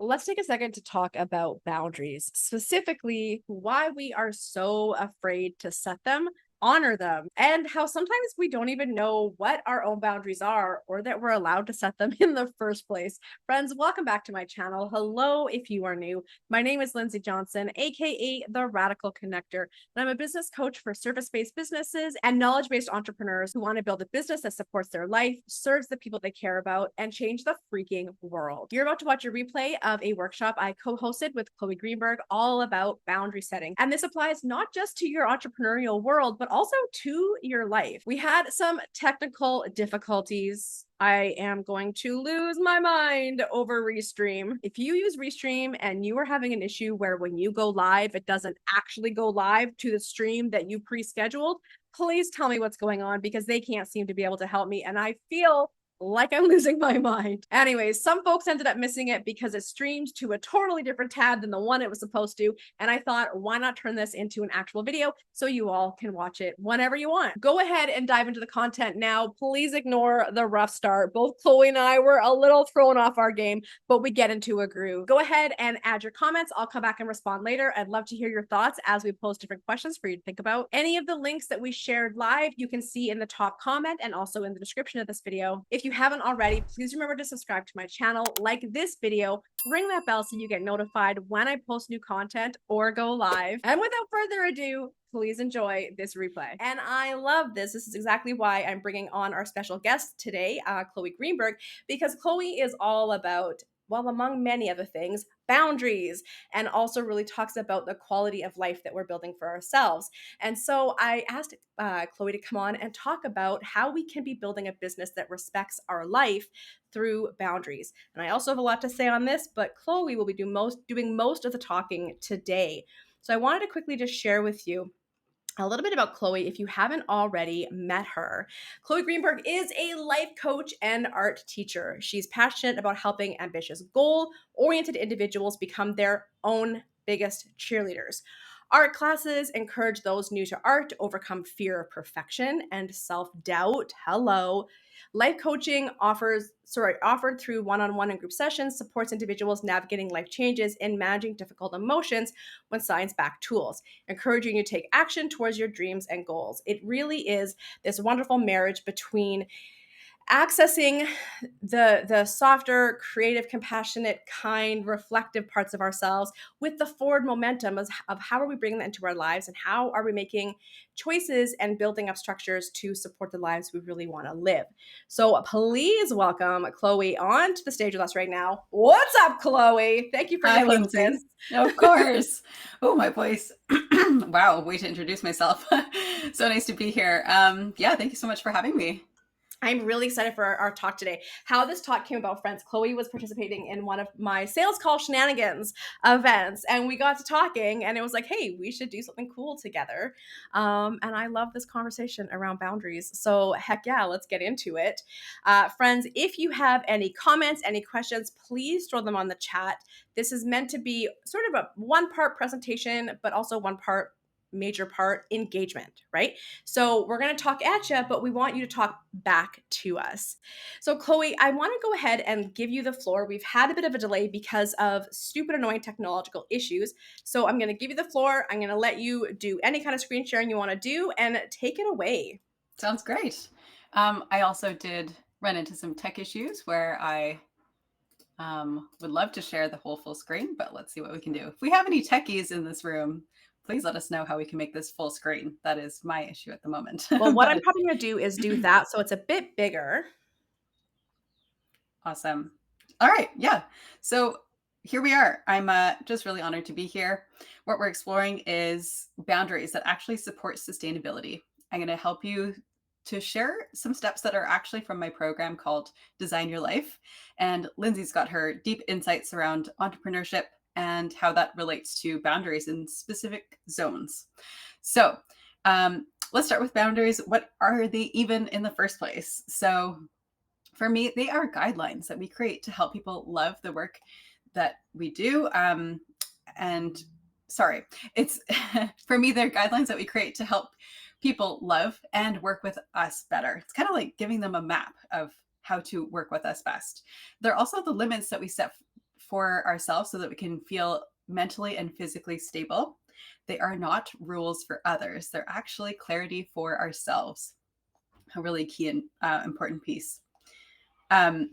let's take a second to talk about boundaries, specifically why we are so afraid to set them, honor them, and how sometimes we don't even know what our own boundaries are or that we're allowed to set them in the first place. Friends, welcome back to my channel. Hello, if you are new. My name is Lindsay Johnson, aka The Radical Connector, and I'm a business coach for service-based businesses and knowledge-based entrepreneurs who want to build a business that supports their life, serves the people they care about, and change the freaking world. You're about to watch a replay of a workshop I co-hosted with Chloe Greenberg all about boundary setting. And this applies not just to your entrepreneurial world, but also to your life. We had some technical difficulties. I am going to lose my mind over Restream. If you use Restream and you are having an issue where when you go live, it doesn't actually go live to the stream that you pre-scheduled, please tell me what's going on because they can't seem to be able to help me. And I feel like I'm losing my mind. Anyways, some folks ended up missing it because it streamed to a totally different tab than the one it was supposed to. And I thought, why not turn this into an actual video so you all can watch it whenever you want? Go ahead and dive into the content now. Please ignore the rough start. Both Chloe and I were a little thrown off our game, but we get into a groove. Go ahead and add your comments. I'll come back and respond later. I'd love to hear your thoughts as we post different questions for you to think about. Any of the links that we shared live, you can see in the top comment and also in the description of this video. If you haven't already, please remember to subscribe to my channel, like this video, ring that bell so you get notified when I post new content or go live. And without further ado, please enjoy this replay. And I love this. This is exactly why I'm bringing on our special guest today, Chloe Greenberg, because Chloe is all about, well, among many other things, boundaries, and also really talks about the quality of life that we're building for ourselves. And so I asked Chloe to come on and talk about how we can be building a business that respects our life through boundaries. And I also have a lot to say on this, but Chloe will be doing most of the talking today. So I wanted to quickly just share with you a little bit about Chloe if you haven't already met her. Chloe Greenberg is a life coach and art teacher. She's passionate about helping ambitious, goal-oriented individuals become their own biggest cheerleaders. Art classes encourage those new to art to overcome fear of perfection and self-doubt. Hello. Life coaching offered through one-on-one and group sessions, supports individuals navigating life changes and managing difficult emotions with science-backed tools, encouraging you to take action towards your dreams and goals. It really is this wonderful marriage between accessing the softer, creative, compassionate, kind, reflective parts of ourselves with the forward momentum of how are we bringing that into our lives and how are we making choices and building up structures to support the lives we really want to live. So please welcome Chloe onto the stage with us right now. What's up, Chloe? Thank you for Hi, doing Lindsay. this. Of course. Oh, my voice. Wow, way to introduce myself. So nice to be here. Yeah, thank you so much for having me. I'm really excited for our talk today. How this talk came about, friends. Chloe was participating in one of my sales call shenanigans events, and we got to talking, and it was like, hey, we should do something cool together. And I love this conversation around boundaries. So heck yeah, let's get into it. Friends, if you have any comments, any questions, please throw them on the chat. This is meant to be sort of a one-part presentation, but also major part engagement, right? So we're going to talk at you, but we want you to talk back to us. So Chloe, I want to go ahead and give you the floor. We've had a bit of a delay because of stupid, annoying technological issues. So I'm going to give you the floor. I'm going to let you do any kind of screen sharing you want to do and take it away. Sounds great. I also did run into some tech issues where I would love to share the whole full screen, but let's see what we can do. If we have any techies in this room, please let us know how we can make this full screen. That is my issue at the moment. Well, what I'm But probably going to do is do that so it's a bit bigger. awesome. All right. Yeah. So here we are. I'm just really honored to be here. What we're exploring is boundaries that actually support sustainability. I'm going to help you to share some steps that are actually from my program called Design Your Life. And Lindsay's got her deep insights around entrepreneurship and how that relates to boundaries in specific zones. So let's start with boundaries. What are they even in the first place? So for me, they are guidelines that we create to help people love the work that we do. It's for me, they're guidelines that we create to help people love and work with us better. It's kind of like giving them a map of how to work with us best. They're also the limits that we set for ourselves so that we can feel mentally and physically stable. They are not rules for others. They're actually clarity for ourselves. A really key and important piece. Um,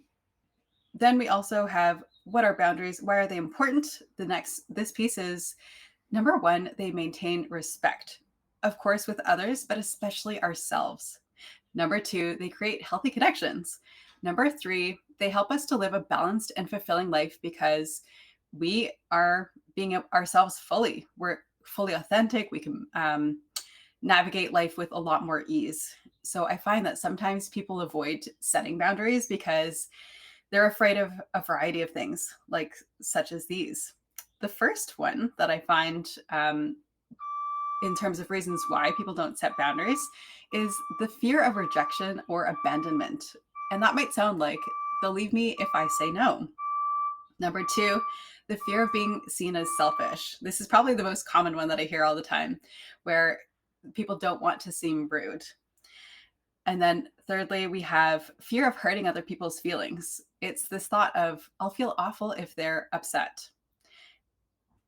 then we also have what are boundaries? Why are they important? This piece is number one, they maintain respect, of course, with others, but especially ourselves. Number two, they create healthy connections. Number three, they help us to live a balanced and fulfilling life because we are being ourselves fully. We're fully authentic. We can navigate life with a lot more ease. So I find that sometimes people avoid setting boundaries because they're afraid of a variety of things, like such as these. The first one that I find in terms of reasons why people don't set boundaries is the fear of rejection or abandonment. And that might sound like they'll leave me if I say no. Number two, the fear of being seen as selfish. This is probably the most common one that I hear all the time, where people don't want to seem rude. And then thirdly, we have fear of hurting other people's feelings. It's this thought of, I'll feel awful if they're upset.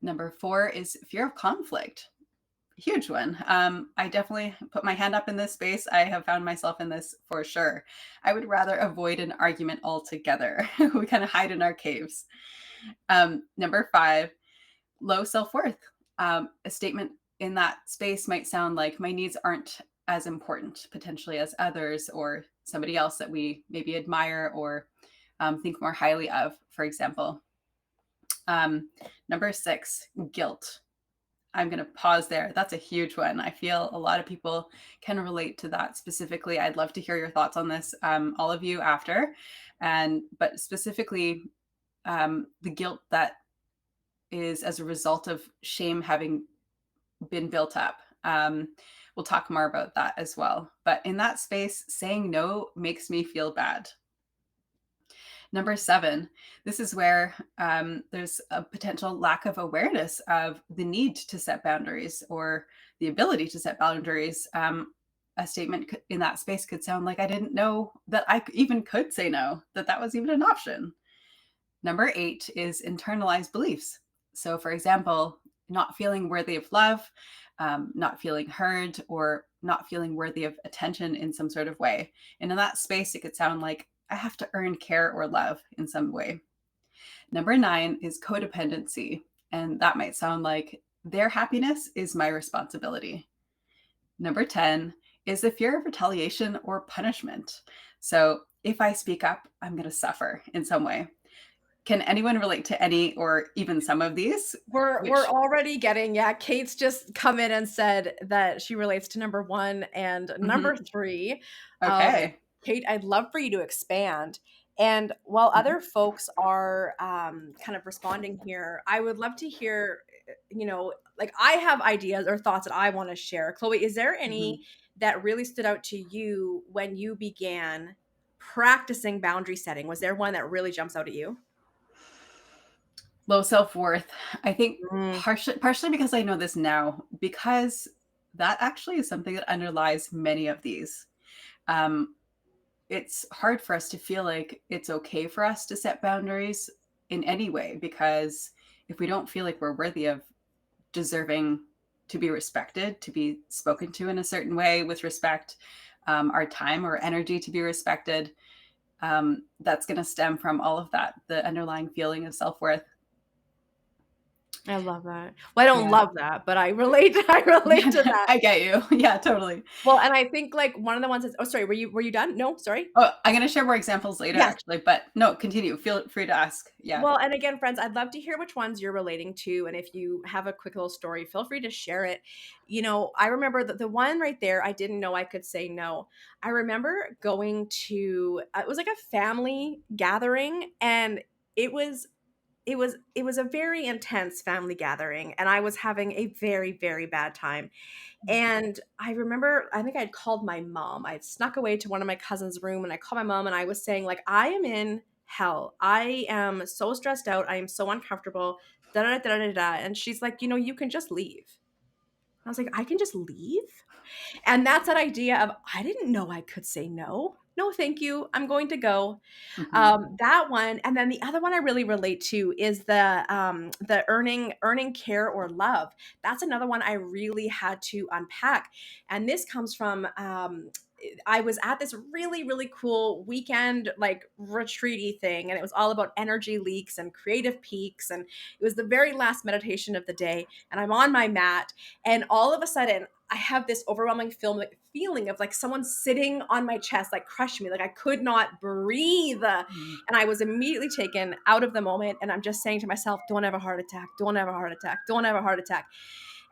Number four is fear of conflict. Huge one. I definitely put my hand up in this space. I have found myself in this for sure. I would rather avoid an argument altogether. We kind of hide in our caves. Number five, low self worth. A statement in that space might sound like my needs aren't as important potentially as others or somebody else that we maybe admire or think more highly of, for example. Number six, guilt. I'm going to pause there. That's a huge one. I feel a lot of people can relate to that specifically. I'd love to hear your thoughts on this, all of you after, but specifically the guilt that is as a result of shame having been built up. We'll talk more about that as well. But in that space, saying no makes me feel bad. Number seven, this is where there's a potential lack of awareness of the need to set boundaries or the ability to set boundaries. A statement in that space could sound like I didn't know that I even could say no, that was even an option. Number eight is internalized beliefs. So, for example, not feeling worthy of love, not feeling heard, or not feeling worthy of attention in some sort of way. And in that space, it could sound like I have to earn care or love in some way. Number nine is codependency. And that might sound like their happiness is my responsibility. Number 10 is the fear of retaliation or punishment. So if I speak up, I'm going to suffer in some way. Can anyone relate to any or even some of these? We're already getting, yeah, Kate's just come in and said that she relates to number 1 and number Mhm. 3. Okay. Kate, I'd love for you to expand. And while Mhm. other folks are kind of responding here, I would love to hear, like I have ideas or thoughts that I want to share. Chloe, is there any Mhm. that really stood out to you when you began practicing boundary setting? Was there one that really jumps out at you? Low self-worth. I think Mm. partially because I know this now, because that actually is something that underlies many of these. Um, it's hard for us to feel like it's okay for us to set boundaries in any way because if we don't feel like we're worthy of deserving to be respected, to be spoken to in a certain way with respect, our time or energy to be respected, that's going to stem from all of that, the underlying feeling of self worth. I love that. Well, I don't Yeah. love that, but I relate I relate to that. I get you. Yeah, totally. Well, and I think, like, one of the ones is oh, sorry, were you done? No, sorry? Oh, I'm going to share more examples later, Yes. actually, but no, continue. Feel free to ask. Yeah. Well, and again, friends, I'd love to hear which ones you're relating to, and if you have a quick little story, feel free to share it. I remember the one right there, I didn't know I could say no. I remember going to it was like a family gathering, and it was it was a very intense family gathering, and I was having a very, very bad time. And I remember, I think I'd called my mom. I'd snuck away to one of my cousin's room and I called my mom and I was saying, like, I am in hell. I am so stressed out. I am so uncomfortable. Da da da da da. Da. And she's like, you can just leave. I was like, I can just leave? And that's that idea of I didn't know I could say no. no, thank you. I'm going to go. Mhm. That one, and then the other one I really relate to is the earning care or love. That's another one I really had to unpack, and this comes from I was at this really, really cool weekend, like retreaty thing, and it was all about energy leaks and creative peaks. And it was the very last meditation of the day. And I'm on my mat, and all of a sudden, I have this overwhelming feeling of like someone sitting on my chest, like crushing me, like I could not breathe. Mm. And I was immediately taken out of the moment. And I'm just saying to myself, don't have a heart attack, don't have a heart attack, don't have a heart attack.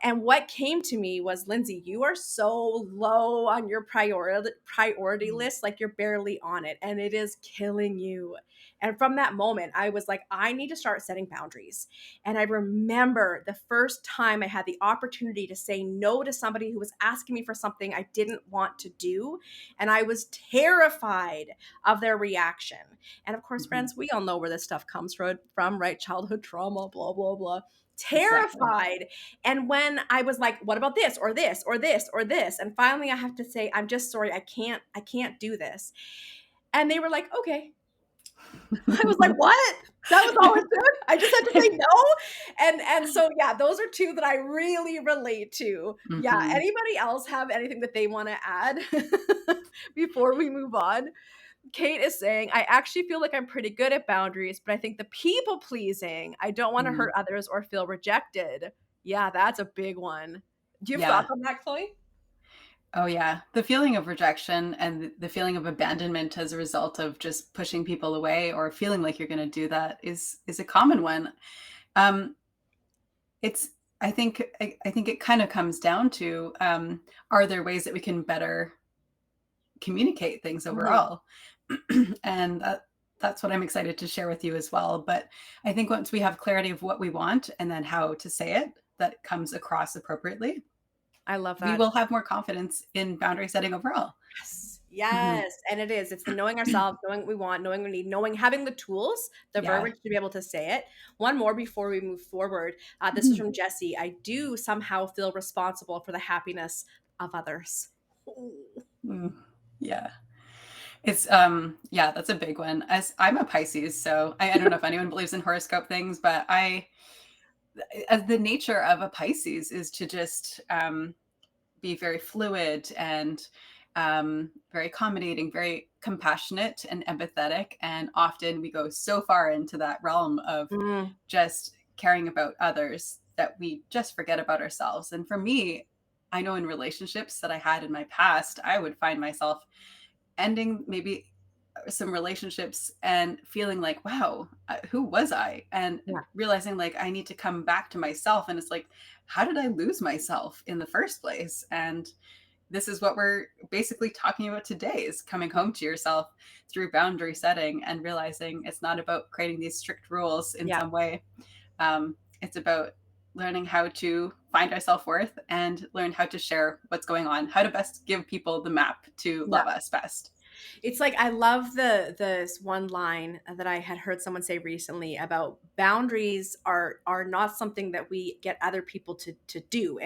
And what came to me was, Lindsay, you are so low on your priority Mm. list, like you're barely on it, and it is killing you. And from that moment, I was like, I need to start setting boundaries. And I remember the first time I had the opportunity to say no to somebody who was asking me for something I didn't want to do. And I was terrified of their reaction. And of course, Mhm. friends, we all know where this stuff comes from, right? Childhood trauma, blah, blah, blah. Exactly. Terrified. And when I was like, what about this or this or this or this? And finally I have to say, I'm just sorry, I can't do this. And they were like, okay. I was like, what? That was all it took? I just had to say no? And so yeah, those are two that I really relate to. Yeah. Mhm. Anybody else have anything that they want to add before we move on? Kate is saying, I actually feel like I'm pretty good at boundaries, but I think the people pleasing, I don't want to hurt Mm. others or feel rejected. Yeah, that's a big one. Do you have Yeah. thoughts on that, Chloe? Oh, yeah. The feeling of rejection and the feeling of abandonment as a result of just pushing people away or feeling like you're gonna do that is a common one. Um, it's I think it kind of comes down to, are there ways that we can better communicate things Mhm. overall? And that's what I'm excited to share with you as well. But I think once we have clarity of what we want and then how to say it, that comes across appropriately, I love we that. will have more confidence in boundary setting overall. Yes. Mhm. Yes. And it is. It's the knowing ourselves, knowing what we want, knowing what we need, knowing, having the tools, the Yeah. verbiage to be able to say it. One more before we move forward. This is Mhm. from Jesse. I do somehow feel responsible for the happiness of others. Ooh. Mm. Yeah. It's yeah, that's a big one. As I'm a Pisces, so I don't know if anyone believes in horoscope things, but I as the nature of a Pisces is to just be very fluid and very accommodating, very compassionate and empathetic. And often we go so far into that realm of Mm, just caring about others that we just forget about ourselves. And for me, I know in relationships that I had in my past, I would find myself ending maybe some relationships and feeling like, wow, who was I? And yeah. realizing like I need to come back to myself. And it's like, how did I lose myself in the first place? And this is what we're basically talking about today is coming home to yourself through boundary setting and realizing it's not about creating these strict rules in Yeah. some way. It's about learning how to find our self-worth and learn how to share what's going on, how to best give people the map to Yeah. love us best. It's like I love the this one line that I had heard someone say recently about boundaries are not something that we get other people to do.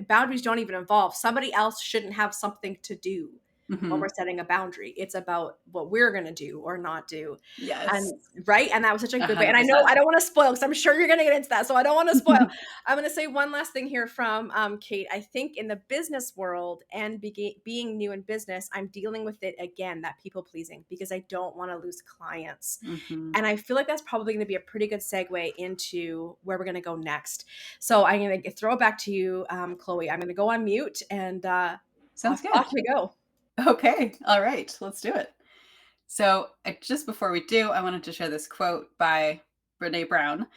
Boundaries don't even involve somebody else shouldn't have something to do when we're Mhm. setting a boundary. It's about what we're going to do or not do. Yes, And right, and that was such a good way. And I know 100%. I don't want to spoil because I'm sure you're going to get into that, so I don't want to spoil. I'm going to say one last thing here from Kate. I think in the business world and being new in business, I'm dealing with it again, that people pleasing, because I don't want to lose clients. Mhm. And I feel like that's probably going to be a pretty good segue into where we're going to go next. So I'm going to throw it back to you, Chloe. I'm going to go on mute and Sounds off good. we go. Okay, all right, let's do it. So, just before we do, I wanted to share this quote by Brene Brown,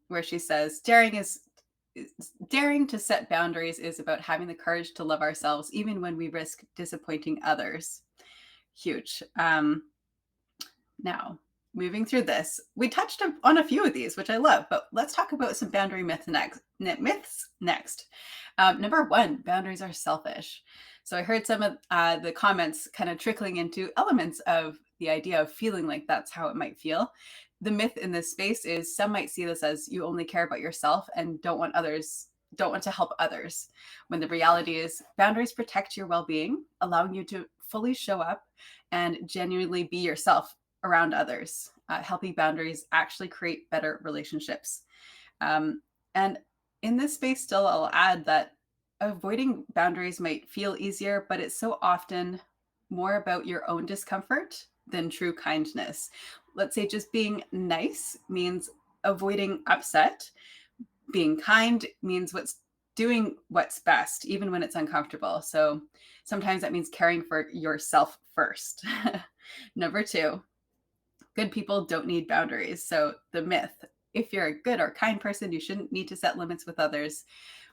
where she says, daring to set boundaries is about having the courage to love ourselves even when we risk disappointing others." Huge. Now, moving through this, we touched on a few of these, which I love, but let's talk about some boundary myths next. Number one, boundaries are selfish. So I heard some of the comments kind of trickling into elements of the idea of feeling like that's how it might feel. The myth in this space is some might see this as you only care about yourself and don't want others don't want to help others. When the reality is, boundaries protect your well being, allowing you to fully show up and genuinely be yourself around others. Healthy boundaries actually create better relationships. And in this space, still, I'll add that avoiding boundaries might feel easier, but it's so often more about your own discomfort than true kindness. Let's say just being nice means avoiding upset. Being kind means doing what's best, even when it's uncomfortable. So sometimes that means caring for yourself first. Number two, good people don't need boundaries. So the myth, if you're a good or kind person, you shouldn't need to set limits with others.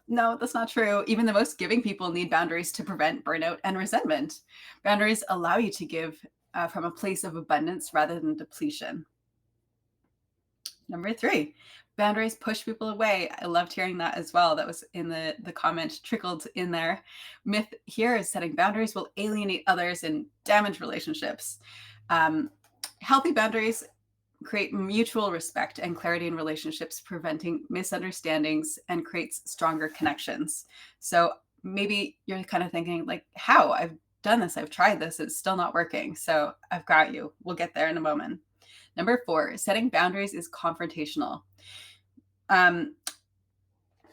No, that's not true. Even the most giving people need boundaries to prevent burnout and resentment. Boundaries allow you to give from a place of abundance rather than depletion. Number three, boundaries push people away. I loved hearing that as well. That was in the comment trickled in there. Myth here is setting boundaries will alienate others and damage relationships. Healthy boundaries create mutual respect and clarity in relationships, preventing misunderstandings and creates stronger connections. So maybe you're kind of thinking like, how? I've done this, I've tried this, it's still not working. So I've got you. We'll get there in a moment. Number four, setting boundaries is confrontational. Um,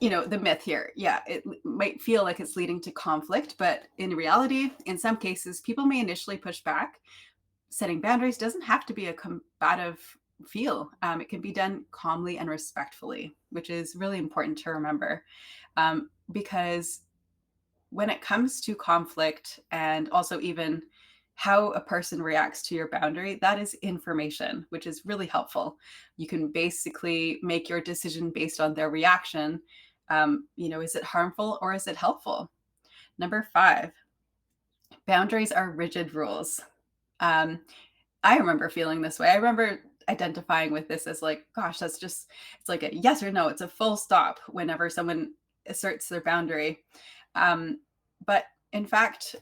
the myth here, yeah, it might feel like it's leading to conflict, but in reality, in some cases, people may initially push back. Setting boundaries doesn't have to be a combative feel. It can be done calmly and respectfully, which is really important to remember. Because when it comes to conflict and also even how a person reacts to your boundary, that is information, which is really helpful. You can basically make your decision based on their reaction. Is it harmful or is it helpful? Number five, boundaries are rigid rules. Um, I remember feeling this way. I remember identifying with this as like, gosh, it's like a yes or no. It's a full stop whenever someone asserts their boundary. But in fact,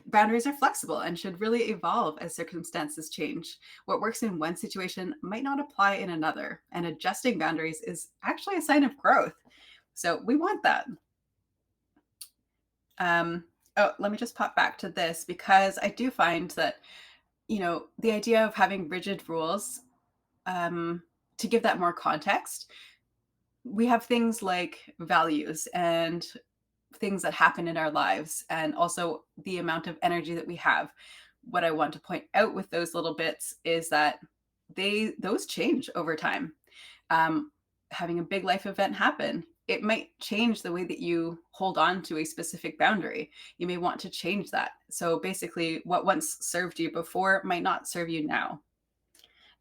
boundaries are flexible and should really evolve as circumstances change. What works in one situation might not apply in another, and adjusting boundaries is actually a sign of growth. So we want that. Let me just pop back to this because I do find that, the idea of having rigid rules, to give that more context, we have things like values and things that happen in our lives, and also the amount of energy that we have. What I want to point out with those little bits is that those change over time. Having a big life event happen, it might change the way that you hold on to a specific boundary. You may want to change that. So basically, what once served you before might not serve you now.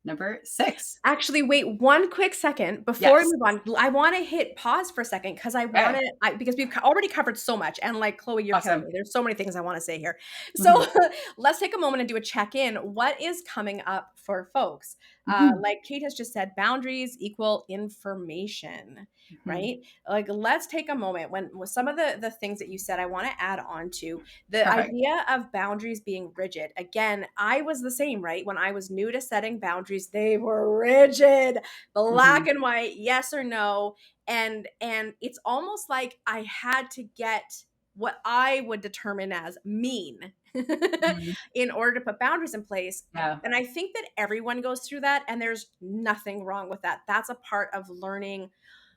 Number six. Actually, wait one quick second before we Yes. move on. I want to hit pause for a second because Okay. because we've already covered so much. And like Chloe, you're killing Awesome. me. There's so many things I want to say here. So Mhm. let's take a moment and do a check in. What is coming up for folks? Mhm. Like Kate has just said, boundaries equal information, Mhm. right? Like let's take a moment when with some of the things that you said, I want to add on to the Perfect. idea of boundaries being rigid. Again, I was the same, right? When I was new to setting boundaries, they were rigid, black Mhm. and white, yes or no. And it's almost like I had to get what I would determine as mean Mhm. in order to put boundaries in place. Yeah. And I think that everyone goes through that, and there's nothing wrong with that. That's a part of learning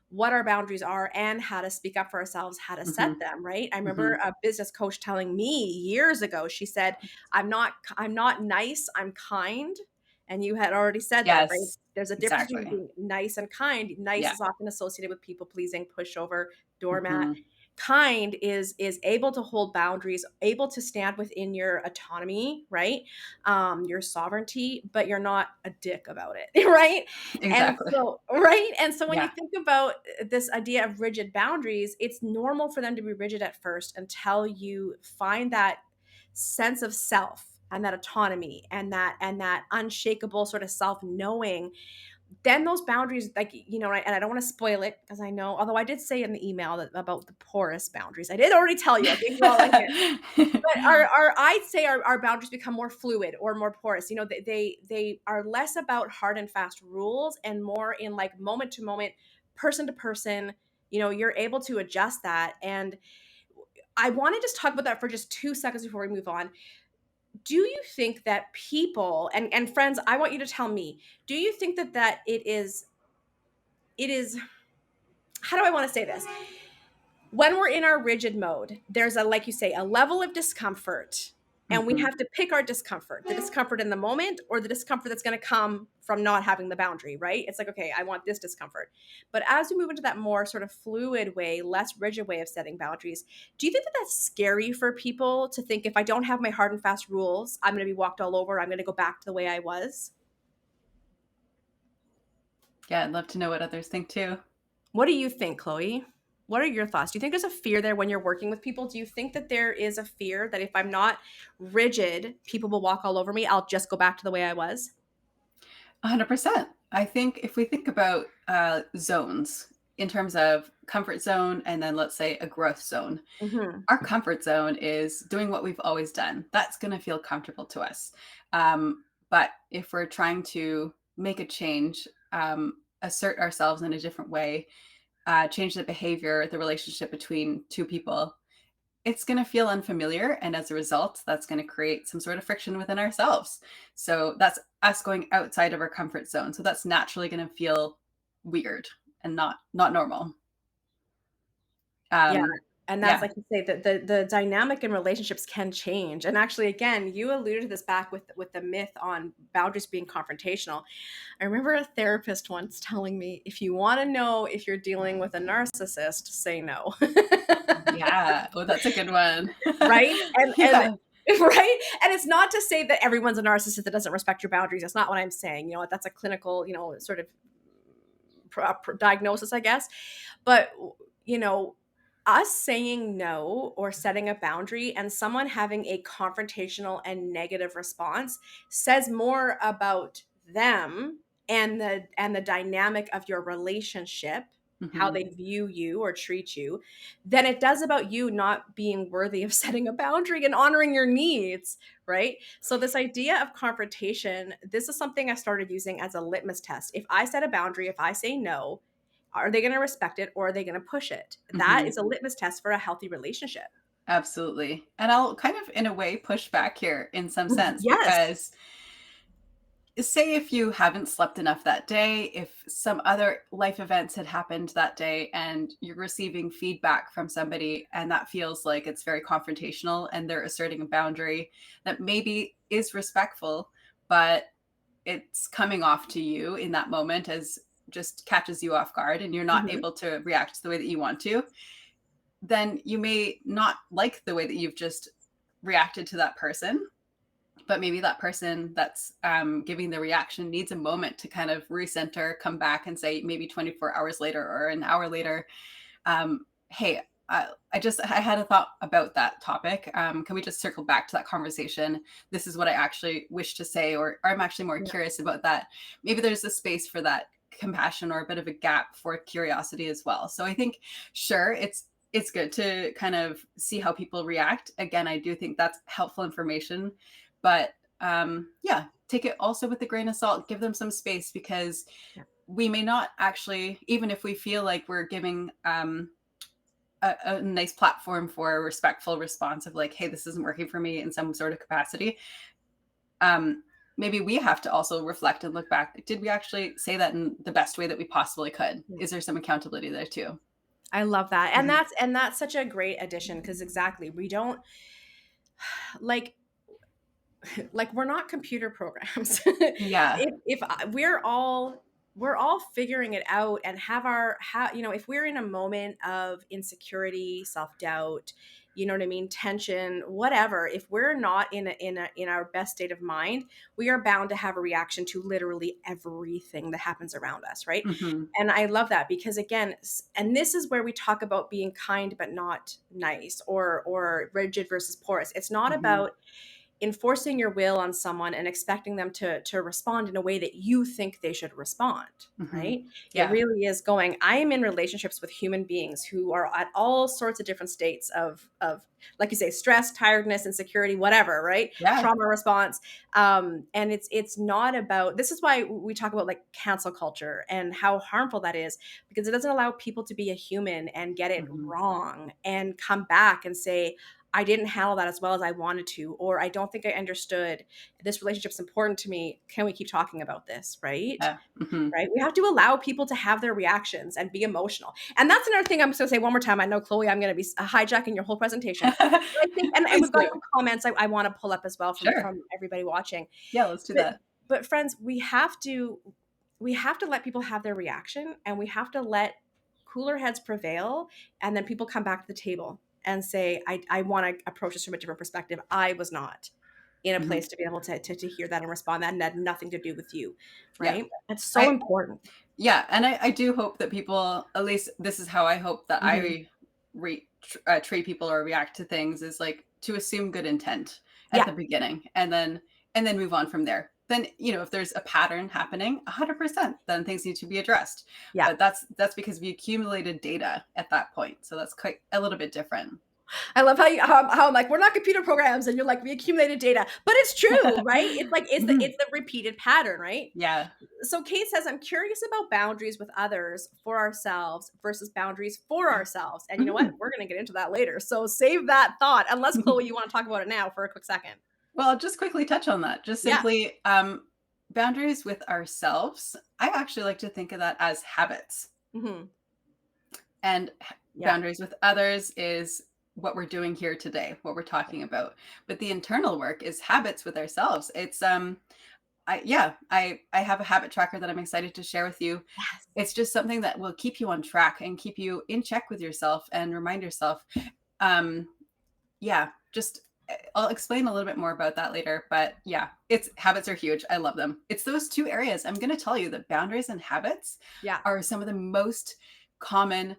what our boundaries are and how to speak up for ourselves, how to set Mhm. them, right? I remember Mhm. a business coach telling me years ago, she said, I'm not nice, I'm kind. And you had already said that, right? Yes. There's a difference between Exactly. being nice and kind. Nice Yeah. is often associated with people pleasing, pushover, doormat. Mhm. Kind is able to hold boundaries, able to stand within your autonomy, right? Your sovereignty, but you're not a dick about it, right? And Exactly. so, right? And so when you Yeah. think about this idea of rigid boundaries, it's normal for them to be rigid at first until you find that sense of self and that autonomy and that unshakable sort of self knowing. Then those boundaries, like, and I don't want to spoil it because I know, although I did say in the email about the porous boundaries, I did already tell you, I gave you all a hint. But I'd say our boundaries become more fluid or more porous. They are less about hard and fast rules and more in like moment to moment, person to person, you're able to adjust that. And I want to just talk about that for just 2 seconds before we move on. Do you think that people, and friends, I want you to tell me, do you think that it is how do I want to say this? When we're in our rigid mode, there's a, like you say, a level of discomfort, and we Mhm. have to pick our discomfort, the discomfort in the moment or the discomfort that's going to come from not having the boundary, right? It's like, okay, I want this discomfort. But as we move into that more sort of fluid way, less rigid way of setting boundaries, do you think that that's scary for people to think, if I don't have my hard and fast rules, I'm going to be walked all over, I'm going to go back to the way I was? Yeah, I'd love to know what others think too. What do you think, Chloe? What are your thoughts? Do you think there's a fear there when you're working with people? Do you think that there is a fear that if I'm not rigid, people will walk all over me? I'll just go back to the way I was? 100%. I think if we think about zones in terms of comfort zone and then let's say a growth zone, Mhm. our comfort zone is doing what we've always done. That's going to feel comfortable to us. But if we're trying to make a change, assert ourselves in a different way, change the behavior, the relationship between two people, it's going to feel unfamiliar. And as a result, that's going to create some sort of friction within ourselves. So that's us going outside of our comfort zone. So that's naturally going to feel weird and not normal. Yeah, Um, and that's, yeah, like you say, the dynamic in relationships can change. And actually, again, you alluded to this back with the myth on boundaries being confrontational. I remember a therapist once telling me, if you want to know if you're dealing with a narcissist, say no. yeah. Oh, that's a good one. Right? And Yeah. right? And it's not to say that everyone's a narcissist that doesn't respect your boundaries. That's not what I'm saying. That's a clinical, sort of diagnosis, I guess. But, you know, us saying no or setting a boundary and someone having a confrontational and negative response says more about them and the dynamic of your relationship, how Mhm. they view you or treat you, than it does about you not being worthy of setting a boundary and honoring your needs, right? So this idea of confrontation, this is something I started using as a litmus test. If I set a boundary, if I say no, are they going to respect it or are they going to push it? That Mhm. is a litmus test for a healthy relationship. Absolutely. And I'll kind of, in a way, push back here in some sense Yes. because say if you haven't slept enough that day, if some other life events had happened that day and you're receiving feedback from somebody and that feels like it's very confrontational and they're asserting a boundary that maybe is respectful, but it's coming off to you in that moment as just catches you off guard and you're not Mhm. able to react the way that you want to, then you may not like the way that you've just reacted to that person. But maybe that person that's giving the reaction needs a moment to kind of recenter, come back and say maybe 24 hours later or an hour later, hey, I had a thought about that topic. Can we just circle back to that conversation? This is what I actually wish to say, or I'm actually more Yeah. curious about that. Maybe there's a space for that compassion or a bit of a gap for curiosity as well. So I think, sure, it's good to kind of see how people react. Again, I do think that's helpful information, but yeah, take it also with a grain of salt. Give them some space because Yeah. we may not actually, even if we feel like we're giving a nice platform for a respectful response of like, hey, this isn't working for me in some sort of capacity. Um, Maybe we have to also reflect and look back. Did we actually say that in the best way that we possibly could? Yeah. Is there some accountability there too? I love that. And Mhm. that's such a great addition, because exactly, we don't like we're not computer programs. Yeah. We're all figuring it out and have our if we're in a moment of insecurity, self-doubt, you know what I mean, tension, whatever, if we're not in our best state of mind, we are bound to have a reaction to literally everything that happens around us, right? Hmm. And I love that, because again, and this is where we talk about being kind but not nice, or rigid versus porous. It's not Hmm. about enforcing your will on someone and expecting them to respond in a way that you think they should respond, Hmm. right? It Yeah. really is going, I am in relationships with human beings who are at all sorts of different states of like you say, stress, tiredness, insecurity, whatever, right? Yeah. Trauma response. And it's not about, this is why we talk about like cancel culture and how harmful that is, because it doesn't allow people to be a human and get it Hmm. wrong and come back and say, I didn't handle that as well as I wanted to, or I don't think I understood. This relationship's important to me. Can we keep talking about this? Right? Yeah. Hmm. Right. We have to allow people to have their reactions and be emotional. And that's another thing I'm just going to say one more time. I know, Chloe, I'm going to be hijacking your whole presentation. But I think, and Please we've got do. some comments I want to pull up as well Sure. from everybody watching. Yeah, let's do But, that. but friends, we have to let people have their reaction, and we have to let cooler heads prevail, and then people come back to the table and say, I want to approach this from a different perspective. I was not in a Hmm. place to be able to hear that and respond that, and that had nothing to do with you, Yeah. right? That's so I important. Yeah, and I do hope that people, at least this is how I hope that Mhm. I treat people or react to things, is like to assume good intent at Yeah, the beginning, and then move on from there. Then, if there's a pattern happening, 100%, then things need to be addressed. yeah. But that's because we accumulated data at that point, so that's quite a little bit different. I love how I'm like, we're not computer programs, and you're like, we accumulated data, but it's true, right? It's like Mhm. it's the repeated pattern, right? Yeah. So Kate says, I'm curious about boundaries with others for ourselves versus boundaries for ourselves. And you know what? Mhm. We're going to get into that later. So save that thought, unless Chloe, you want to talk about it now for a quick second. Well, I'll just quickly touch on that. Just Yeah. simply, boundaries with ourselves. I actually like to think of that as habits. Hmm. And Yeah. boundaries with others is what we're doing here today, what we're talking about. But the internal work is habits with ourselves. It's I have a habit tracker that I'm excited to share with you. Yes. It's just something that will keep you on track and keep you in check with yourself and remind yourself. Um, yeah, just I'll explain a little bit more about that later, but yeah, it's habits are huge. I love them. It's those two areas. I'm going to tell you that boundaries and habits Yeah. are some of the most common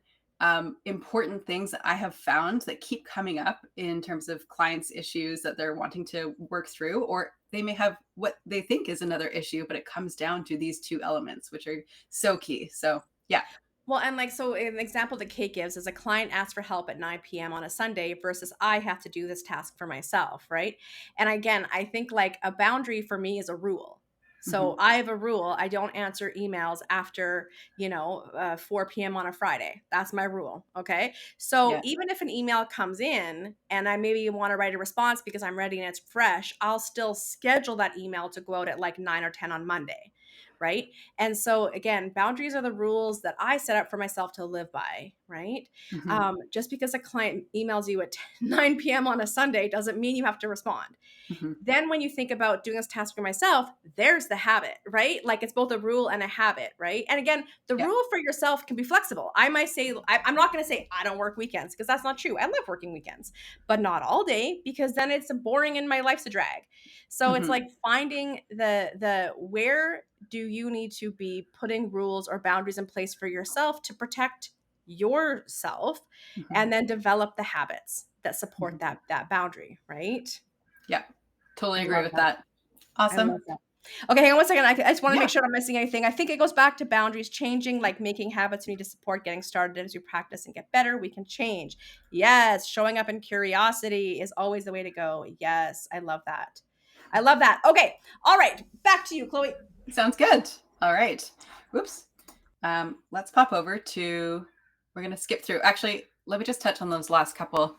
important things that I have found that keep coming up in terms of clients' issues that they're wanting to work through, or they may have what they think is another issue, but it comes down to these two elements, which are so key. So, yeah. Well, and like, so an example that Kate gives is a client asks for help at 9 p.m. on a Sunday versus I have to do this task for myself, right? And again, I think like a boundary for me is a rule. So Hmm. I have a rule. I don't answer emails after, 4 p.m. on a Friday. That's my rule. Okay. So Yeah. even if an email comes in and I maybe want to write a response because I'm ready and it's fresh, I'll still schedule that email to go out at like 9 or 10 on Monday. Right. And so again, boundaries are the rules that I set up for myself to live by, right? Hmm. Just because a client emails you at 9 p.m. on a Sunday doesn't mean you have to respond. Hmm. Then when you think about doing this task for myself, there's the habit, right? Like it's both a rule and a habit, right? And again, the Yeah. rule for yourself can be flexible. I might say, I'm not going to say I don't work weekends because that's not true. I love working weekends, but not all day because then it's boring and my life's a drag. So it's Hmm. like finding the where do you need to be putting rules or boundaries in place for yourself to protect yourself Hmm. and then develop the habits that support Hmm. that boundary, right? Yeah. I Totally agree love with that. that. I love Awesome. that. Okay, hang on one second. I just want to make Yeah. sure I'm missing anything. I think it goes back to boundaries changing, like making habits we need to support getting started as we practice and get better. We can change. Yes, showing up in curiosity is always the way to go. Yes, I love that. I love that. Okay, all right, back to you, Chloe. Sounds good. All right. Whoops. Let's pop over to, we're going to skip through. Actually, let me just touch on those last couple.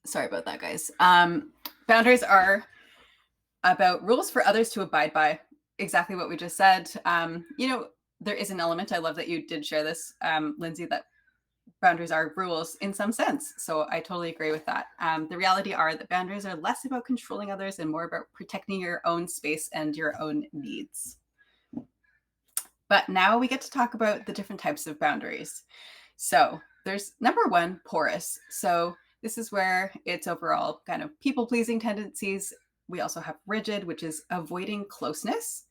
Sorry about that, guys. Boundaries are about rules for others to abide by. Exactly what we just said. There is an element, I love that you did share this, Lindsay, that boundaries are rules in some sense. So I totally agree with that. The reality are that boundaries are less about controlling others and more about protecting your own space and your own needs. But now we get to talk about the different types of boundaries. So there's number one, porous. So this is where it's overall kind of people pleasing tendencies. We also have rigid, which is avoiding closeness,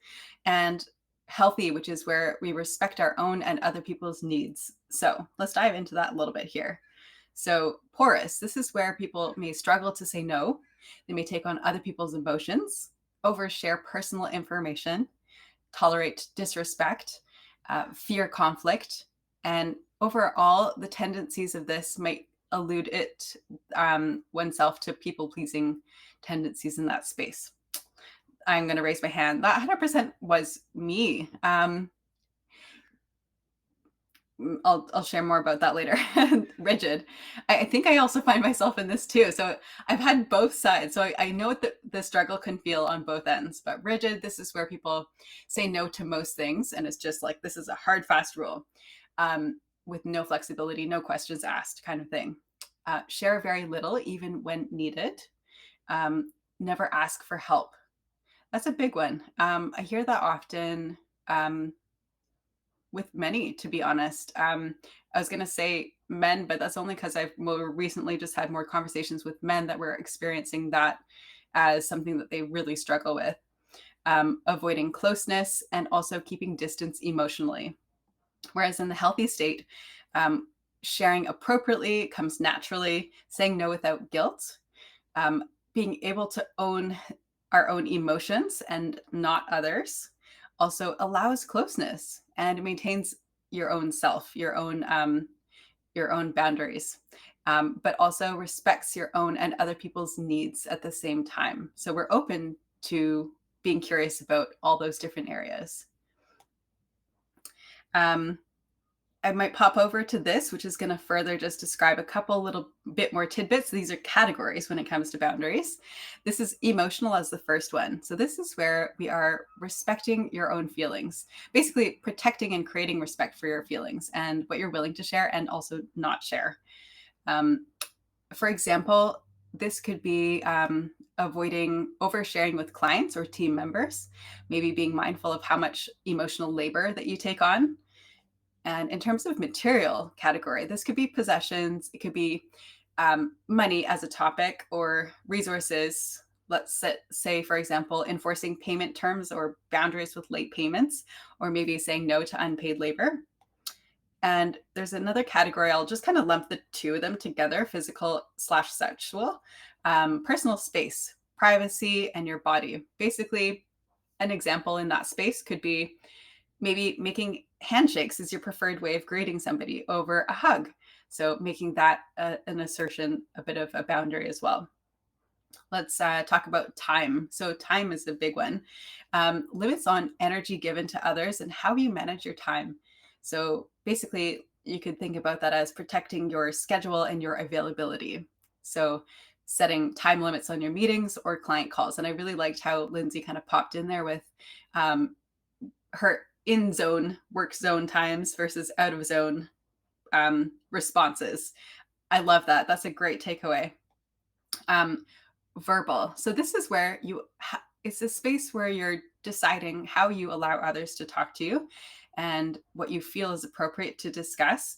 and healthy, which is where we respect our own and other people's needs. So let's dive into that a little bit here. So, porous, this is where people may struggle to say no. They may take on other people's emotions, overshare personal information, tolerate disrespect, fear conflict, and overall, the tendencies of this might elude it oneself to people pleasing tendencies in that space. I'm going to raise my hand. That 100% was me. I'll share more about that later. Rigid. I think I also find myself in this too. So I've had both sides. So I know what the struggle can feel on both ends. But rigid, this is where people say no to most things. And it's just like, this is a hard, fast rule with no flexibility, no questions asked kind of thing. Share very little, even when needed. Never ask for help. That's a big one. I hear that often. With many, to be honest. I was going to say men, but that's only because I've more recently just had more conversations with men that were experiencing that as something that they really struggle with. Avoiding closeness and also keeping distance emotionally. Whereas in the healthy state, sharing appropriately comes naturally, saying no without guilt, being able to own our own emotions and not others also allows closeness and maintains your own self, your own boundaries, but also respects your own and other people's needs at the same time. So we're open to being curious about all those different areas. I might pop over to this, which is going to further just describe a couple little bit more tidbits. These are categories when it comes to boundaries. This is emotional as the first one. So this is where we are respecting your own feelings, basically protecting and creating respect for your feelings and what you're willing to share and also not share. For example, this could be avoiding oversharing with clients or team members, maybe being mindful of how much emotional labor that you take on. And in terms of material category, this could be possessions, it could be money as a topic or resources. Let's say, for example, enforcing payment terms or boundaries with late payments, or maybe saying no to unpaid labor. And there's another category, I'll just kind of lump the two of them together, physical/sexual, personal space, privacy, and your body. Basically, an example in that space could be maybe making handshakes is your preferred way of greeting somebody over a hug. So making that an assertion, a bit of a boundary as well. Let's talk about time. So time is a big one. Limits on energy given to others and how you manage your time. So basically, you could think about that as protecting your schedule and your availability. So setting time limits on your meetings or client calls. And I really liked how Lindsay kind of popped in there with her in zone work zone times versus out of zone responses. I love that. That's a great takeaway. Verbal. So this is where it's a space where you're deciding how you allow others to talk to you and what you feel is appropriate to discuss,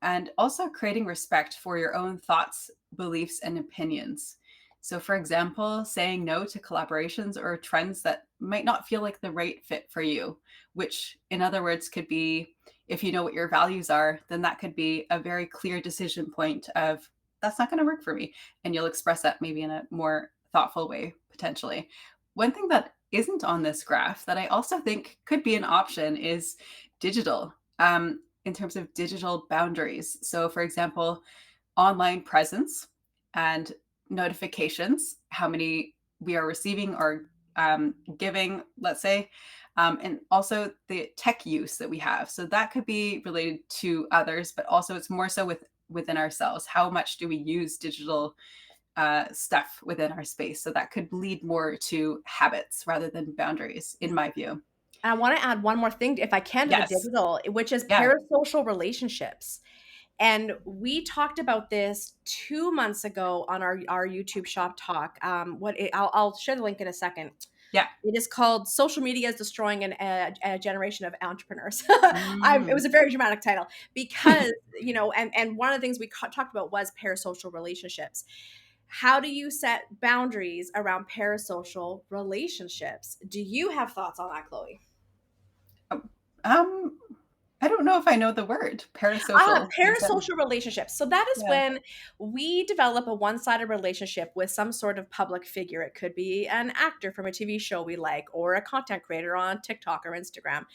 and also creating respect for your own thoughts, beliefs, and opinions. So, for example, saying no to collaborations or trends that might not feel like the right fit for you, which, in other words, could be if you know what your values are, then that could be a very clear decision point of that's not going to work for me. And you'll express that maybe in a more thoughtful way, potentially. One thing that isn't on this graph that I also think could be an option is digital, in terms of digital boundaries. So, for example, online presence and notifications, how many we are receiving or giving, let's say, and also the tech use that we have. So that could be related to others, but also it's more so within ourselves. How much do we use digital stuff within our space? So that could lead more to habits rather than boundaries, in my view. And I want to add one more thing, if I can, to the Yes. digital, which is Yeah. parasocial relationships. And we talked about this 2 months ago on our YouTube shop talk. I'll share the link in a second. Yeah. It is called "Social Media is Destroying a Generation of Entrepreneurs." It Mm. was a very dramatic title because and one of the things we talked about was parasocial relationships. How do you set boundaries around parasocial relationships? Do you have thoughts on that, Chloe? um, I don't know if I know the word. Parasocial, you said. Parasocial relationships. So that is Yeah. when we develop a one-sided relationship with some sort of public figure. It could be an actor from a TV show we like, or a content creator on TikTok or Instagram.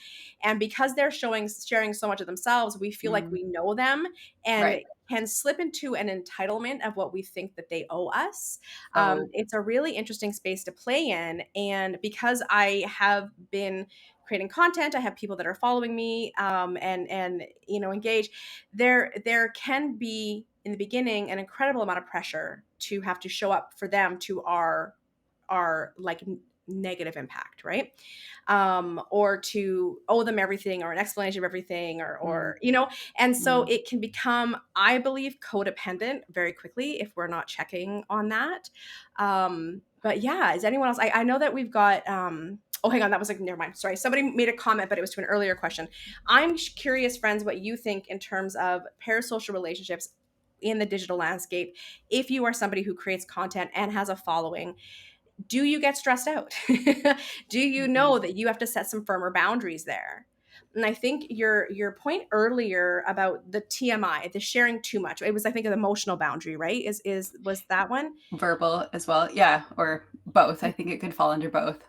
And because they're sharing so much of themselves, we feel like Mm, we know them and right. can slip into an entitlement of what we think that they owe us. Oh. It's a really interesting space to play in. And because I have been creating content, I have people that are following me, and engage. There can be in the beginning an incredible amount of pressure to have to show up for them to our like negative impact, right? Or to owe them everything or an explanation of everything, Mm, and so mm. it can become, I believe, codependent very quickly if we're not checking on that. But yeah, is anyone else? I know that we've got oh, hang on. That was like, never mind. Sorry. Somebody made a comment, but it was to an earlier question. I'm curious, friends, what you think in terms of parasocial relationships in the digital landscape. If you are somebody who creates content and has a following, do you get stressed out? Do you Mhm. know that you have to set some firmer boundaries there? And I think your point earlier about the TMI, the sharing too much, it was, I think, an emotional boundary, right? Is was that one? Verbal as well. Yeah, or both. I think it could fall under both.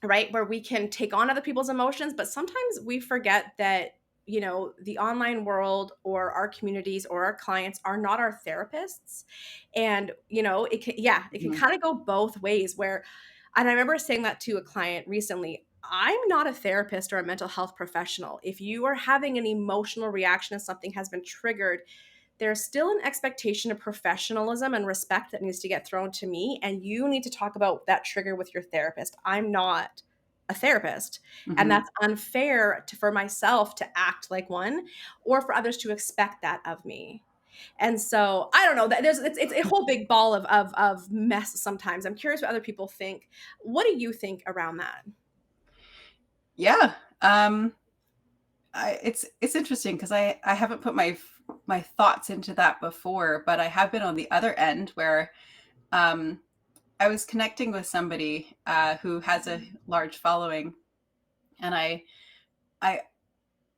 Right, where we can take on other people's emotions, but sometimes we forget that, the online world or our communities or our clients are not our therapists. And it can Mhm. kind of go both ways, where, and I remember saying that to a client recently, I'm not a therapist or a mental health professional. If you are having an emotional reaction and something has been triggered, there's still an expectation of professionalism and respect that needs to get thrown to me. And you need to talk about that trigger with your therapist. I'm not a therapist. And Mhm. that's unfair for myself to act like one, or for others to expect that of me. And so I don't know that it's a whole big ball of mess sometimes. I'm curious what other people think. What do you think around that? Yeah. It's interesting because I haven't put my thoughts into that before, but I have been on the other end where um, I was connecting with somebody who has a large following, and I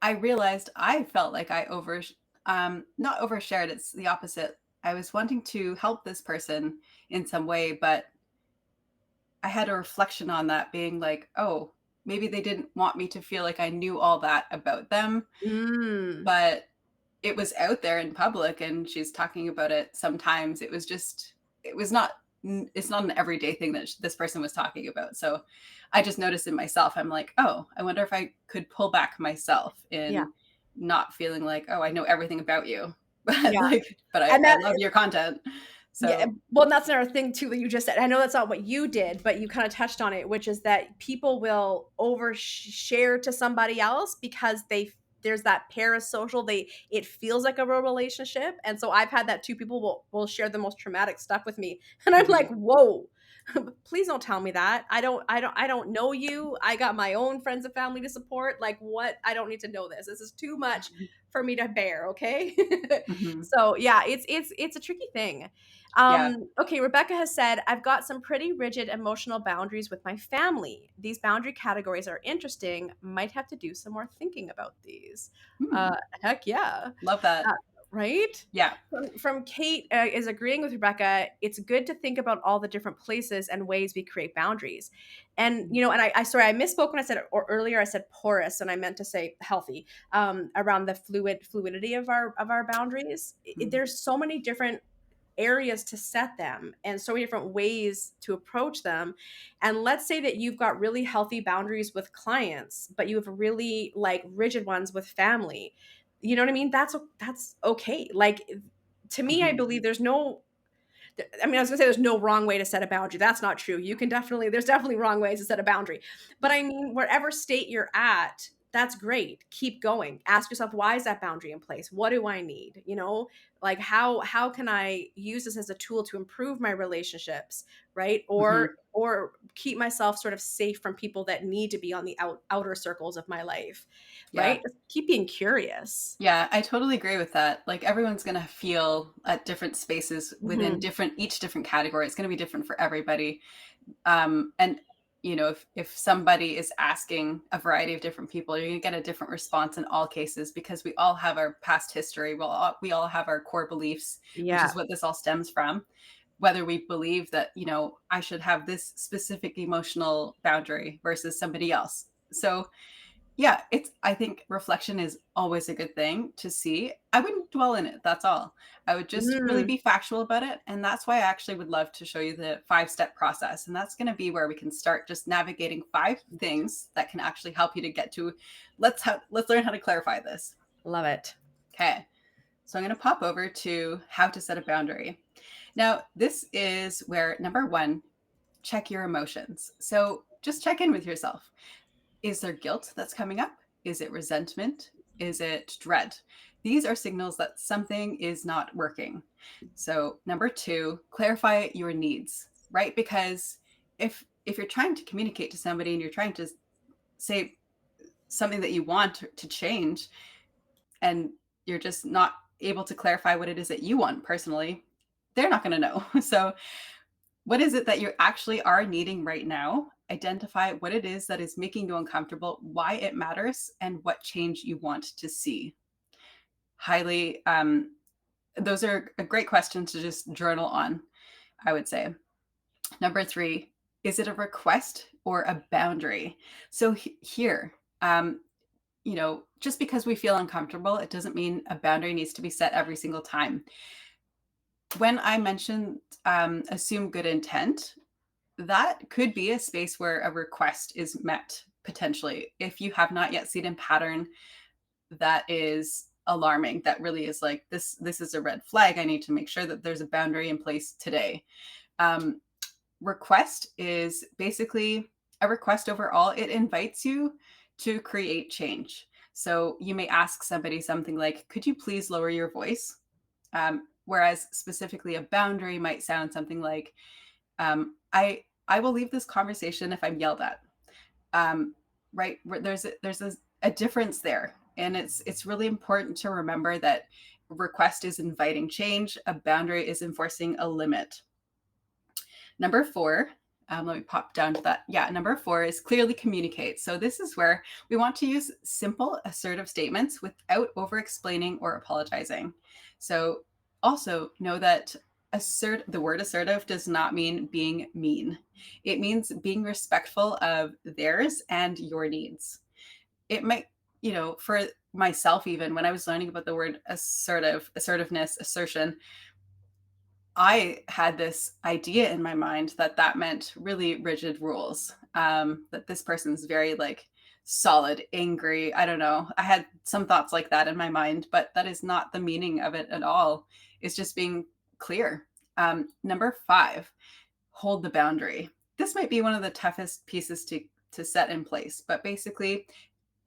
I realized I felt like I not overshared. It's the opposite. I was wanting to help this person in some way, but I had a reflection on that, being like, oh, maybe they didn't want me to feel like I knew all that about them, Mm. but it was out there in public and she's talking about it sometimes. It was not, it's not an everyday thing that this person was talking about. So I just noticed in myself, I'm like, oh, I wonder if I could pull back myself Yeah. in not feeling like, oh, I know everything about you. But Yeah. like, but And I that love your content. Yeah, So well, and that's another thing too that you just said. I know that's not what you did, but you kind of touched on it, which is that people will overshare to somebody else because there's that parasocial. It feels like a real relationship, and so I've had that too. People will share the most traumatic stuff with me, and I'm like, mhm, whoa. Please don't tell me that. I don't know you. I got my own friends and family to support. Like, what? I don't need to know this. This is too much for me to bear, okay? mhm, So yeah, it's a tricky thing. yeah. Okay, Rebecca has said, I've got some pretty rigid emotional boundaries with my family. These boundary categories are interesting. Might have to do some more thinking about these. Hmm, Heck yeah. love that. Uh, right? Yeah. From Kate, is agreeing with Rebecca. It's good to think about all the different places and ways we create boundaries. And, and I sorry, I misspoke when I said it or earlier. I said porous and I meant to say healthy, around the fluidity of our boundaries. Mhm. There's so many different areas to set them and so many different ways to approach them. And let's say that you've got really healthy boundaries with clients, but you have really like rigid ones with family. You know what I mean? That's okay. Like, to me, I Mhm. believe I was gonna say there's no wrong way to set a boundary. That's not true. There's definitely wrong ways to set a boundary. But I mean, wherever state you're at, that's great. Keep going. Ask yourself, why is that boundary in place? What do I need? Like, how can I use this as a tool to improve my relationships, right? Mhm. Or keep myself sort of safe from people that need to be on the outer circles of my life, Yeah. right? Just keep being curious. Yeah, I totally agree with that. Like everyone's going to feel at different spaces within Mhm. each different category. It's going to be different for everybody. And if somebody is asking a variety of different people, you're going to get a different response in all cases because we all have our past history. We all have our core beliefs, which is Yeah. what this all stems from. Whether we believe that, I should have this specific emotional boundary versus somebody else. So yeah, I think reflection is always a good thing to see. I wouldn't dwell in it, that's all. I would just really Mm. be factual about it, and that's why I actually would love to show you the five-step process, and that's gonna be where we can start just navigating 5 things that can actually help you to get to let's learn how to clarify this. Love it. Okay, so I'm gonna pop over to how to set a boundary. Now, this is where number 1, check your emotions. So, just check in with yourself. Is there guilt that's coming up? Is it resentment? Is it dread? These are signals that something is not working. So, number 2, clarify your needs, right? Because if you're trying to communicate to somebody and you're trying to say something that you want to change and you're just not able to clarify what it is that you want personally, they're not going to know. So, what is it that you actually are needing right now? Identify what it is that is making you uncomfortable, why it matters, and what change you want to see. Highly, those are a great question to just journal on, I would say. Number 3, is it a request or a boundary? So here, just because we feel uncomfortable, it doesn't mean a boundary needs to be set every single time. When I mentioned assume good intent, that could be a space where a request is met potentially. If you have not yet seen a pattern that is alarming, that really is like this is a red flag. I need to make sure that there's a boundary in place today. Um, Request is basically a request overall. It invites you to create change. So you may ask somebody something like, could you please lower your voice? Whereas specifically a boundary might sound something like, I will leave this conversation if I'm yelled at. Um, right? There's a difference there, and it's really important to remember that request is inviting change, a boundary is enforcing a limit. Number 4, let me pop down to that. Yeah, number 4 is clearly communicate. So this is where we want to use simple, assertive statements without over explaining or apologizing. So also know that the word assertive does not mean being mean. It means being respectful of theirs and your needs. It might, for myself, even when I was learning about the word assertiveness, assertion, I had this idea in my mind that that meant really rigid rules. That this person's very like solid, angry. I don't know. I had some thoughts like that in my mind, but that is not the meaning of it at all. It's just being clear. Number 5, hold the boundary. This might be one of the toughest pieces to set in place, but basically,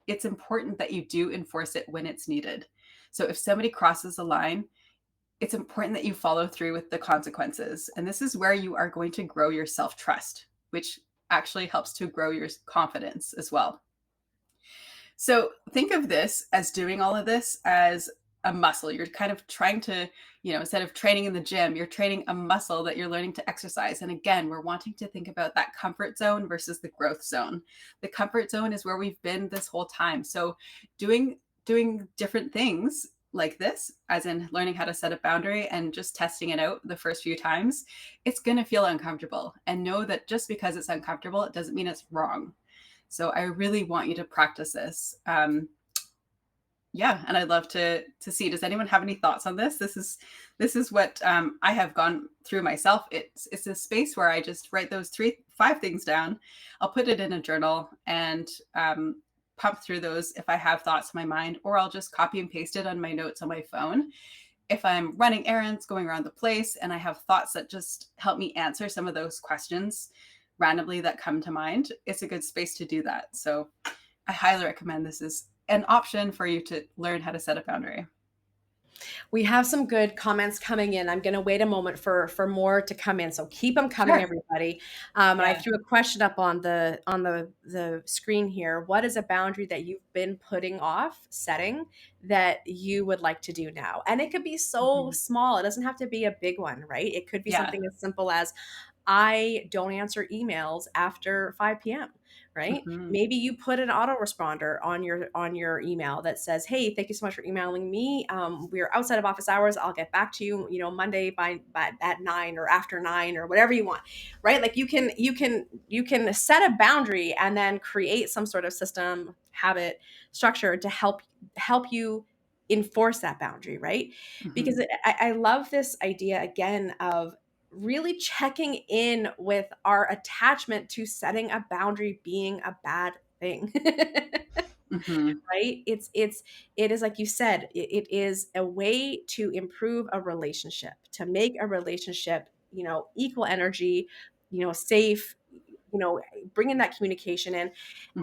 it's important that you do enforce it when it's needed. So if somebody crosses a line, it's important that you follow through with the consequences. And this is where you are going to grow your self trust, which actually helps to grow your confidence as well. So think of this as doing all of this as a muscle. You're kind of trying to, instead of training in the gym, you're training a muscle that you're learning to exercise. And again, we're wanting to think about that comfort zone versus the growth zone. The comfort zone is where we've been this whole time. So doing different things like this, as in learning how to set a boundary and just testing it out the first few times, it's going to feel uncomfortable. And know that just because it's uncomfortable, it doesn't mean it's wrong. So I really want you to practice this. Yeah, and I'd love to see. Does anyone have any thoughts on this? This is what I have gone through myself. It's a space where I just write those 5 things down. I'll put it in a journal and pump through those if I have thoughts in my mind, or I'll just copy and paste it on my notes on my phone. If I'm running errands, going around the place, and I have thoughts that just help me answer some of those questions randomly that come to mind, it's a good space to do that. So I highly recommend this is an option for you to learn how to set a boundary. We have some good comments coming in. I'm going to wait a moment for more to come in. So keep them coming, Sure. everybody. And I Yeah. threw a question up on the screen here. What is a boundary that you've been putting off setting that you would like to do now? And it could be so Mhm. small. It doesn't have to be a big one, right? It could be Yeah. something as simple as I don't answer emails after 5 p.m., right? Mhm. Maybe you put an autoresponder on your email that says, "Hey, thank you so much for emailing me. We're outside of office hours. I'll get back to you, Monday by at 9 or after 9 or whatever you want." Right? Like you can set a boundary and then create some sort of system, habit, structure to help you enforce that boundary, right? Because Mhm. I love this idea again of really checking in with our attachment to setting a boundary being a bad thing. Mhm. Right? It is like you said, it is a way to improve a relationship, to make a relationship, equal energy, safe, bringing that communication in.